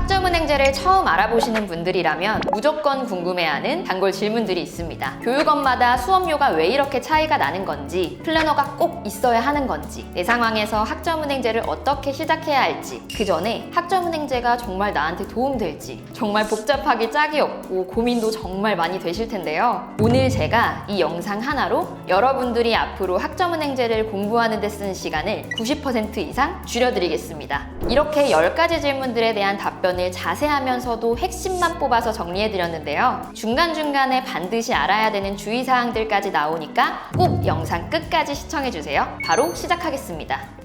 학점은행제를 처음 알아보시는 분들이라면 무조건 궁금해하는 단골 질문들이 있습니다. 교육원마다 수업료가 왜 이렇게 차이가 나는 건지, 플래너가 꼭 있어야 하는 건지, 내 상황에서 학점은행제를 어떻게 시작해야 할지, 그 전에 학점은행제가 정말 나한테 도움될지 정말 복잡하기 짝이 없고 고민도 정말 많이 되실 텐데요. 오늘 제가 이 영상 하나로 여러분들이 앞으로 학점은행제를 공부하는 데 쓰는 시간을 90% 이상 줄여드리겠습니다. 이렇게 10가지 질문들에 대한 답변을 자세하면서도 핵심만 뽑아서 정리해드렸는데요. 중간중간에 반드시 알아야 되는 주의사항들까지 나오니까 꼭 영상 끝까지 시청해주세요. 바로 시작하겠습니다.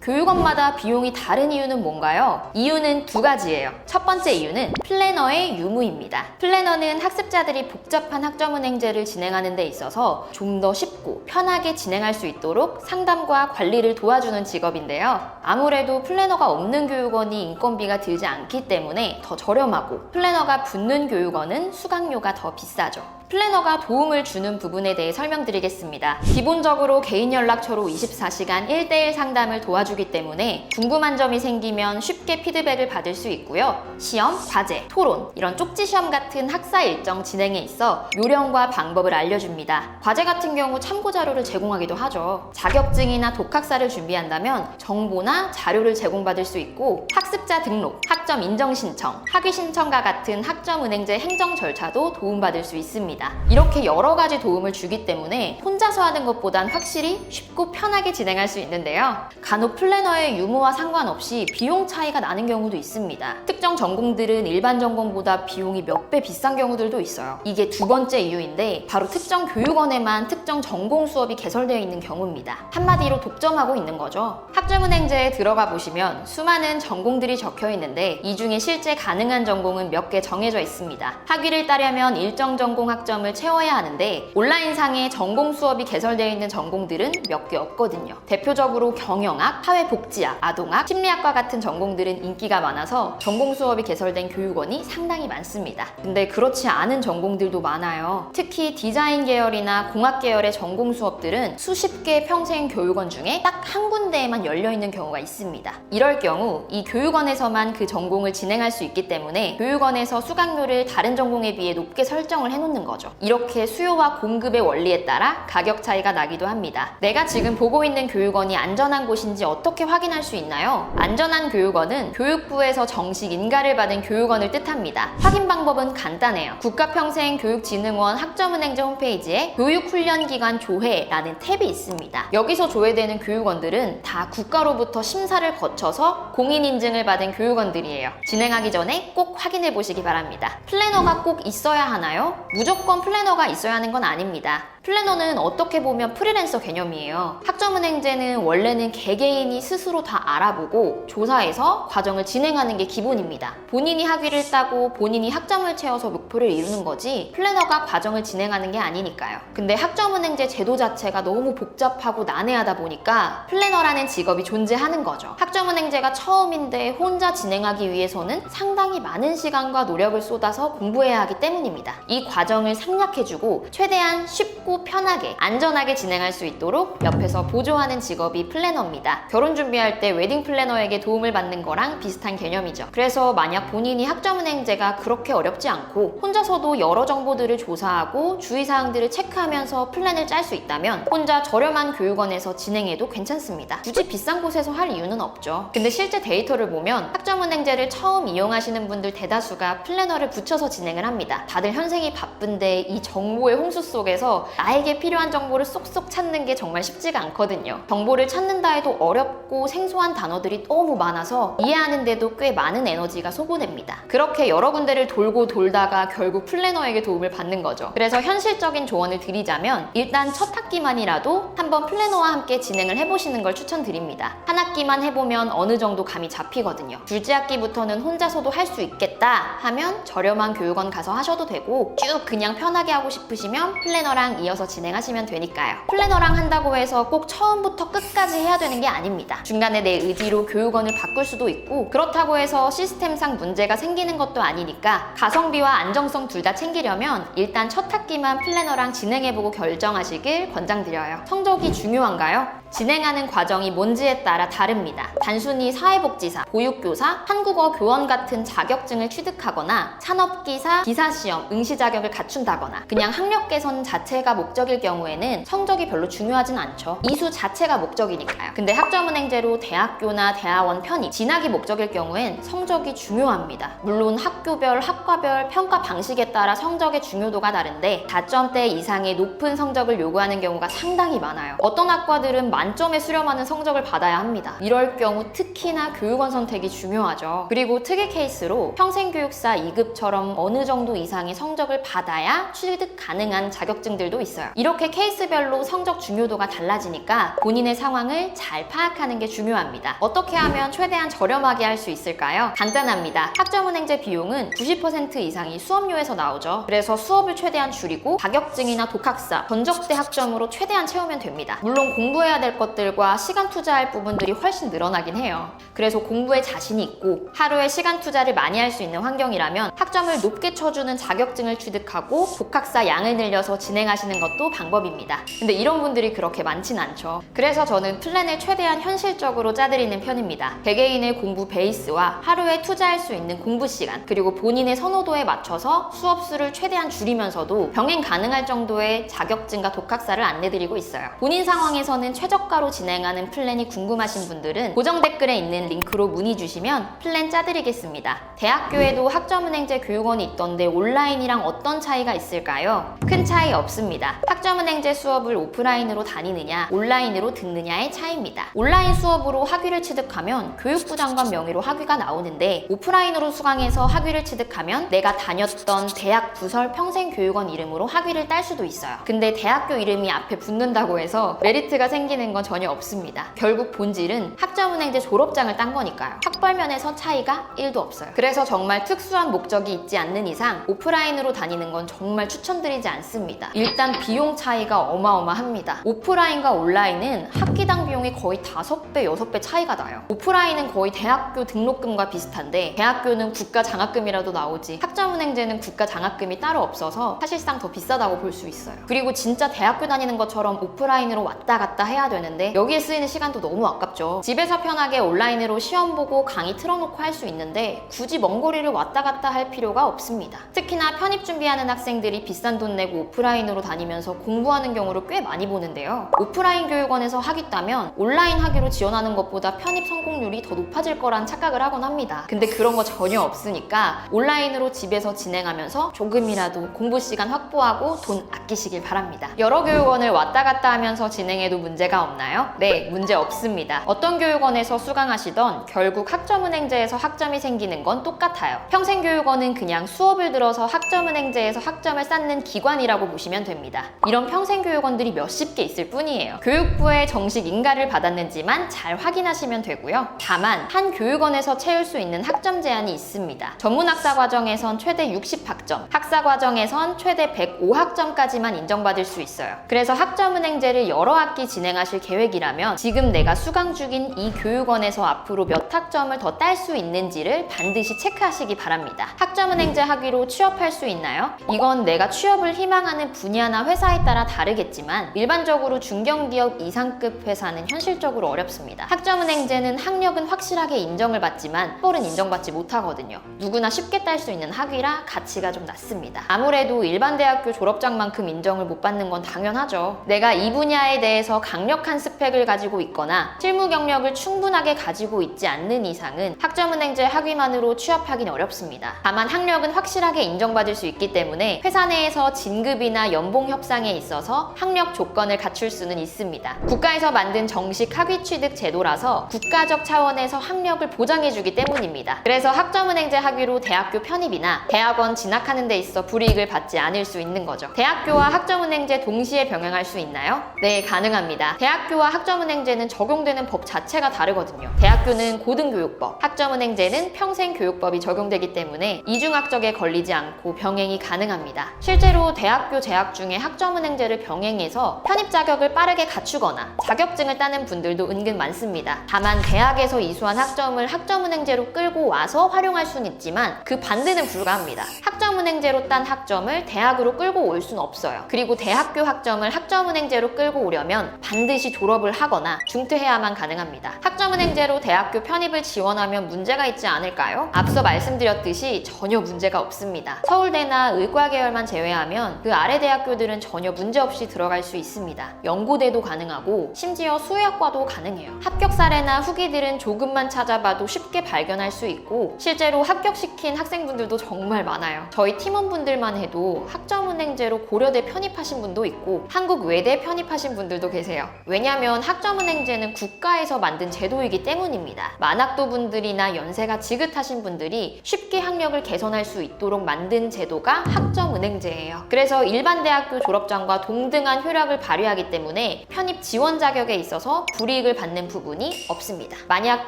교육원마다 비용이 다른 이유는 뭔가요? 이유는 두 가지예요. 첫 번째 이유는 플래너의 유무입니다. 플래너는 학습자들이 복잡한 학점은행제를 진행하는 데 있어서 좀 더 쉽고 편하게 진행할 수 있도록 상담과 관리를 도와주는 직업인데요. 아무래도 플래너가 없는 교육원이 인건비가 들지 않기 때문에 더 저렴하고, 플래너가 붙는 교육원은 수강료가 더 비싸죠. 플래너가 도움을 주는 부분에 대해 설명드리겠습니다. 기본적으로 개인 연락처로 24시간 1:1 상담을 도와주기 때문에 궁금한 점이 생기면 쉽게 피드백을 받을 수 있고요. 시험, 과제, 토론, 이런 쪽지 시험 같은 학사 일정 진행에 있어 요령과 방법을 알려줍니다. 과제 같은 경우 참고 자료를 제공하기도 하죠. 자격증이나 독학사를 준비한다면 정보나 자료를 제공받을 수 있고, 학습자 등록, 학점 인정 신청, 학위 신청과 같은 학점은행제 행정 절차도 도움받을 수 있습니다. 이렇게 여러 가지 도움을 주기 때문에 혼자서 하는 것보단 확실히 쉽고 편하게 진행할 수 있는데요. 간혹 플래너의 유무와 상관없이 비용 차이가 나는 경우도 있습니다. 특정 전공들은 일반 전공보다 비용이 몇 배 비싼 경우들도 있어요. 이게 두 번째 이유인데, 바로 특정 교육원에만 특정 전공 수업이 개설되어 있는 경우입니다. 한마디로 독점하고 있는 거죠. 학점은행제에 들어가 보시면 수많은 전공들이 적혀 있는데, 이 중에 실제 가능한 전공은 몇 개 정해져 있습니다. 학위를 따려면 일정 전공 학점을 채워야 하는데, 온라인상에 전공 수업이 개설되어 있는 전공들은 몇 개 없거든요. 대표적으로 경영학, 사회복지학, 아동학, 심리학과 같은 전공들은 인기가 많아서 전공 수업이 개설된 교육원이 상당히 많습니다. 근데 그렇지 않은 전공들도 많아요. 특히 디자인 계열이나 공학 계열의 전공 수업들은 수십 개 평생 교육원 중에 딱 한 군데에만 열려있는 경우가 있습니다. 이럴 경우 이 교육원에서만 그 전공을 진행할 수 있기 때문에 교육원에서 수강료를 다른 전공에 비해 높게 설정을 해놓는 거죠. 이렇게 수요와 공급의 원리에 따라 가격 차이가 나기도 합니다. 내가 지금 보고 있는 교육원이 안전한 곳인지 어떻게 확인할 수 있나요? 안전한 교육원은 교육부에서 정식 인가를 받은 교육원을 뜻합니다. 확인 방법은 간단해요. 국가평생교육진흥원 학점은행제 홈페이지에 교육훈련기관 조회라는 탭이 있습니다. 여기서 조회되는 교육원들은 다 국가로부터 심사를 거쳐서 공인인증을 받은 교육원들이에요. 진행하기 전에 꼭 확인해 보시기 바랍니다. 플래너가 꼭 있어야 하나요? 무조건 플래너가 있어야 하는 건 아닙니다. 플래너는 어떻게 보면 프리랜서 개념이에요. 학점은행제는 원래는 개개인이 스스로 다 알아보고 조사해서 과정을 진행하는 게 기본입니다. 본인이 학위를 따고 본인이 학점을 채워서 목표를 이루는 거지, 플래너가 과정을 진행하는 게 아니니까요. 근데 학점은행제 제도 자체가 너무 복잡하고 난해하다 보니까 플래너라는 직업이 존재하는 거죠. 학점은행제가 처음인데 혼자 진행하기 위해서는 상당히 많은 시간과 노력을 쏟아서 공부해야 하기 때문입니다. 이 과정을 생략해주고 최대한 쉽고 편하게 안전하게 진행할 수 있도록 옆에서 보조하는 직업이 플래너입니다. 결혼 준비할 때 웨딩 플래너에게 도움을 받는 거랑 비슷한 개념이죠. 그래서 만약 본인이 학점은행제가 그렇게 어렵지 않고 혼자서도 여러 정보들을 조사하고 주의사항들을 체크하면서 플랜을 짤 수 있다면 혼자 저렴한 교육원에서 진행해도 괜찮습니다. 굳이 비싼 곳에서 할 이유는 없죠. 근데 실제 데이터를 보면 학점은행제를 처음 이용하시는 분들 대다수가 플래너를 붙여서 진행을 합니다. 다들 현생이 바쁜데 이 정보의 홍수 속에서 나에게 필요한 정보를 쏙쏙 찾는 게 정말 쉽지가 않거든요. 정보를 찾는다 해도 어렵고 생소한 단어들이 너무 많아서 이해하는데도 꽤 많은 에너지가 소모됩니다. 그렇게 여러 군데를 돌고 돌다가 결국 플래너에게 도움을 받는 거죠. 그래서 현실적인 조언을 드리자면, 일단 첫 학기만이라도 한번 플래너와 함께 진행을 해보시는 걸 추천드립니다. 한 학기만 해보면 어느 정도 감이 잡히거든요. 둘째 학기부터는 혼자서도 할 수 있겠다 하면 저렴한 교육원 가서 하셔도 되고, 쭉 그냥 편하게 하고 싶으시면 플래너랑 이어서 진행하시면 되니까요. 플래너랑 한다고 해서 꼭 처음부터 끝까지 해야 되는 게 아닙니다. 중간에 내 의지로 교육원을 바꿀 수도 있고, 그렇다고 해서 시스템상 문제가 생기는 것도 아니니까 가성비와 안정성 둘 다 챙기려면 일단 첫 학기만 플래너랑 진행해보고 결정하시길 권장드려요. 성적이 중요한가요? 진행하는 과정이 뭔지에 따라 다릅니다. 단순히 사회복지사, 보육교사, 한국어 교원 같은 자격증을 취득하거나 산업기사, 기사시험, 응시 자격을 갖춘다거나 그냥 학력 개선 자체가 목적일 경우에는 성적이 별로 중요하진 않죠. 이수 자체가 목적이니까요. 근데 학점은행제로 대학교나 대학원 편입, 진학이 목적일 경우엔 성적이 중요합니다. 물론 학교별, 학과별 평가 방식에 따라 성적의 중요도가 다른데 4점대 이상의 높은 성적을 요구하는 경우가 상당히 많아요. 어떤 학과들은 만점에 수렴하는 성적을 받아야 합니다. 이럴 경우 특히나 교육원 선택이 중요하죠. 그리고 특이 케이스로 평생교육사 2급처럼 어느 정도 이상의 성적을 받아야 취득 가능한 자격증들도 있어요. 이렇게 케이스별로 성적 중요도가 달라지니까 본인의 상황을 잘 파악하는 게 중요합니다. 어떻게 하면 최대한 저렴하게 할 수 있을까요? 간단합니다. 학점은행제 비용은 90% 이상이 수업료에서 나오죠. 그래서 수업을 최대한 줄이고 자격증이나 독학사, 전적대 학점으로 최대한 채우면 됩니다. 물론 공부해야 될 것들과 시간 투자할 부분들이 훨씬 늘어나긴 해요. 그래서 공부에 자신이 있고 하루에 시간 투자를 많이 할 수 있는 환경이라면 학점을 높게 쳐주는 자격증을 취득하고 독학사 양을 늘려서 진행하시는 것도 방법입니다. 근데 이런 분들이 그렇게 많진 않죠. 그래서 저는 플랜을 최대한 현실적으로 짜드리는 편입니다. 개개인의 공부 베이스와 하루에 투자할 수 있는 공부 시간, 그리고 본인의 선호도에 맞춰서 수업 수를 최대한 줄이면서도 병행 가능할 정도의 자격증과 독학사를 안내드리고 있어요. 본인 상황에서는 최저가로 진행하는 플랜이 궁금하신 분들은 고정 댓글에 있는 링크로 문의 주시면 플랜 짜드리겠습니다. 대학교에도 학점은행제 교육원이 있던데 온라인이랑 어떤 차이가 있을까요? 큰 차이 없습니다. 학점은행제 수업을 오프라인으로 다니느냐, 온라인으로 듣느냐의 차이입니다. 온라인 수업으로 학위를 취득하면 교육부 장관 명의로 학위가 나오는데 오프라인으로 수강해서 학위를 취득하면 내가 다녔던 대학 부설 평생교육원 이름으로 학위를 딸 수도 있어요. 근데 대학교 이름이 앞에 붙는다고 해서 메리트가 생기는 건 전혀 없습니다. 결국 본질은 학점은행제 졸업장을 딴 거니까요. 학벌면에서 차이가 1도 없어요. 그래서 정말 특수한 목적이 있지 않는 이상 오프라인으로 다니는 건 정말 추천드리지 않습니다. 일단 비용 차이가 어마어마합니다. 오프라인과 온라인은 학기당 비용이 거의 5배, 6배 차이가 나요. 오프라인은 거의 대학교 등록금과 비슷한데 대학교는 국가 장학금이라도 나오지 학점은행제는 국가 장학금이 따로 없어서 사실상 더 비싸다고 볼 수 있어요. 그리고 진짜 대학교 다니는 것처럼 오프라인으로 왔다 갔다 해야 되는데 여기에 쓰이는 시간도 너무 아깝죠. 집에서 편하게 온라인으로 시험 보고 강의 틀어놓고 할 수 있는데 굳이 먼 거리를 왔다 갔다 할 필요가 없습니다. 특히나 편입 준비하는 학생들이 비싼 돈 내고 오프라인으로 다니면서 공부하는 경우를 꽤 많이 보는데요. 오프라인 교육원에서 학위 따면 온라인 학위로 지원하는 것보다 편입 성공률이 더 높아질 거란 착각을 하곤 합니다. 근데 그런 거 전혀 없으니까 온라인으로 집에서 진행하면서 조금이라도 공부 시간 확보하고 돈 아끼시길 바랍니다. 여러 교육원을 왔다 갔다 하면서 진행해도 문제가 없나요? 네, 문제 없습니다. 어떤 교육원에서 수강하시던 결국 학점은행제에서 학점이 생기는 건 똑같아요. 평생교육원은 그냥 수업을 들어서 학점은행제에서 학점을 쌓는 기관이라고 보시면 됩니다. 이런 평생교육원들이 몇십 개 있을 뿐이에요. 교육부의 정식 인가를 받았는지만 잘 확인하시면 되고요. 다만 한 교육원에서 채울 수 있는 학점 제한이 있습니다. 전문학사 과정에선 최대 60학점, 학사 과정에선 최대 105학점까지만 인정받을 수 있어요. 그래서 학점은행제를 여러 학기 진행하실 계획이라면 지금 내가 수강 중인 이 교육원에서 앞으로 몇 학점을 더 딸 수 있는지를 반드시 체크하시기 바랍니다. 학점은행제 학위로 취업할 수 있나요? 이건 내가 취업을 희망하는 분야나 회사에 따라 다르겠지만 일반적으로 중견기업 이상급 회사는 현실적으로 어렵습니다. 학점은행제는 학력은 확실하게 인정을 받지만 학벌은 인정받지 못하거든요. 누구나 쉽게 딸 수 있는 학위라 가치가 좀 낮습니다. 아무래도 일반 대학교 졸업장만큼 인정을 못 받는 건 당연하죠. 내가 이 분야에 대해서 강력한 스펙을 가지고 있거나 실무 경력을 충분하게 가지고 있지 않는 이상은 학점은행제 학위만으로 취업하긴 어렵습니다. 다만 학력은 확실하게 인정받을 수 있기 때문에 회사 내에서 진급이나 연봉 협상에 있어서 학력 조건을 갖출 수는 있습니다. 국가에서 만든 정식 학위 취득 제도라서 국가적 차원에서 학력을 보장해주기 때문입니다. 그래서 학점은행제 학위로 대학교 편입이나 대학원 진학하는 데 있어 불이익을 받지 않을 수 있는 거죠. 대학교와 학점은행제 동시에 병행할 수 있나요? 네, 가능합니다. 대학교와 학점은행제는 적용되는 법 자체가 다르거든요. 대학교는 고등교육법, 학점은행제는 평생교육법이 적용되기 때문에 이중학적에 걸리지 않고 병행이 가능합니다. 실제로 대학교 재학 중에 학점은행제를 병행해서 편입 자격을 빠르게 갖추거나 자격증을 따는 분들도 은근 많습니다. 다만 대학에서 이수한 학점을 학점은행제로 끌고 와서 활용할 수는 있지만 그 반대는 불가합니다. 학점은행제로 딴 학점을 대학으로 끌고 올 수는 없어요. 그리고 대학교 학점을 학점은행제로 끌고 오려면 반드시 졸업을 하거나 중퇴해야만 가능합니다. 학점은행제로 대학교 편입을 지원하면 문제가 있지 않을까요? 앞서 말씀드렸듯이 전혀 문제가 없습니다. 서울대나 의과 계열만 제외하면 그 아래 대학교들은 전혀 문제없이 들어갈 수 있습니다. 연고대도 가능하고 심지어 수의학과도 가능해요. 합격 사례나 후기들은 조금만 찾아봐도 쉽게 발견할 수 있고 실제로 합격시킨 학생분들도 정말 많아요. 저희 팀원분들만 해도 학점은행제로 고려대 편입하신 분도 있고 한국 외대 편입하신 분들도 계세요. 왜냐하면 학점은행제는 국가에서 만든 제도이기 때문입니다. 만학도 분들이나 연세가 지긋하신 분들이 쉽게 학력을 개선할 수 있도록 만든 제도가 학점은행제예요. 그래서 일반 대학교 졸업장과 동등한 효력을 발휘하기 때문에 편입 지원 자격에 있어서 불이익을 받는 부분이 없습니다. 만약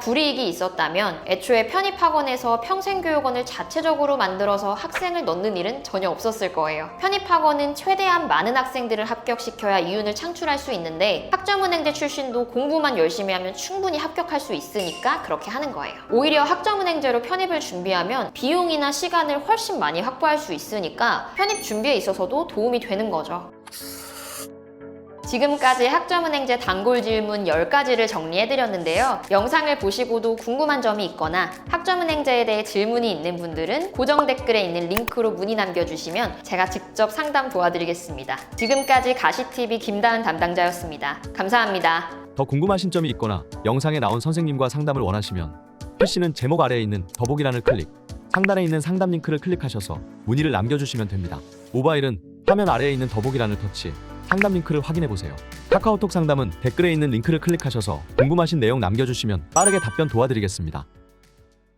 불이익이 있었다면 애초에 편입학원에서 평생교육원을 자체적으로 만들어서 학생을 넣는 일은 전혀 없었을 거예요. 편입학원은 최대한 많은 학생들을 합격시켜야 이윤을 창출할 수 있는데 학점은행제 출신도 공부만 열심히 하면 충분히 합격할 수 있으니까 그렇게 하는 거예요. 오히려 학점은행제로 편입을 준비하면 비용이나 시간을 훨씬 많이 확보할 수 있으니까 편입 준비에 있어서도 도움이 되는 거죠. 지금까지 학점은행제 단골 질문 10가지를 정리해드렸는데요. 영상을 보시고도 궁금한 점이 있거나 학점은행제에 대해 질문이 있는 분들은 고정 댓글에 있는 링크로 문의 남겨주시면 제가 직접 상담 도와드리겠습니다. 지금까지 가시TV 김다은 담당자였습니다. 감사합니다. 더 궁금하신 점이 있거나 영상에 나온 선생님과 상담을 원하시면 글씨는 제목 아래에 있는 더보기란을 클릭, 상단에 있는 상담 링크를 클릭하셔서 문의를 남겨주시면 됩니다. 모바일은 화면 아래에 있는 더보기란을 터치, 상담 링크를 확인해보세요. 카카오톡 상담은 댓글에 있는 링크를 클릭하셔서 궁금하신 내용 남겨주시면 빠르게 답변 도와드리겠습니다.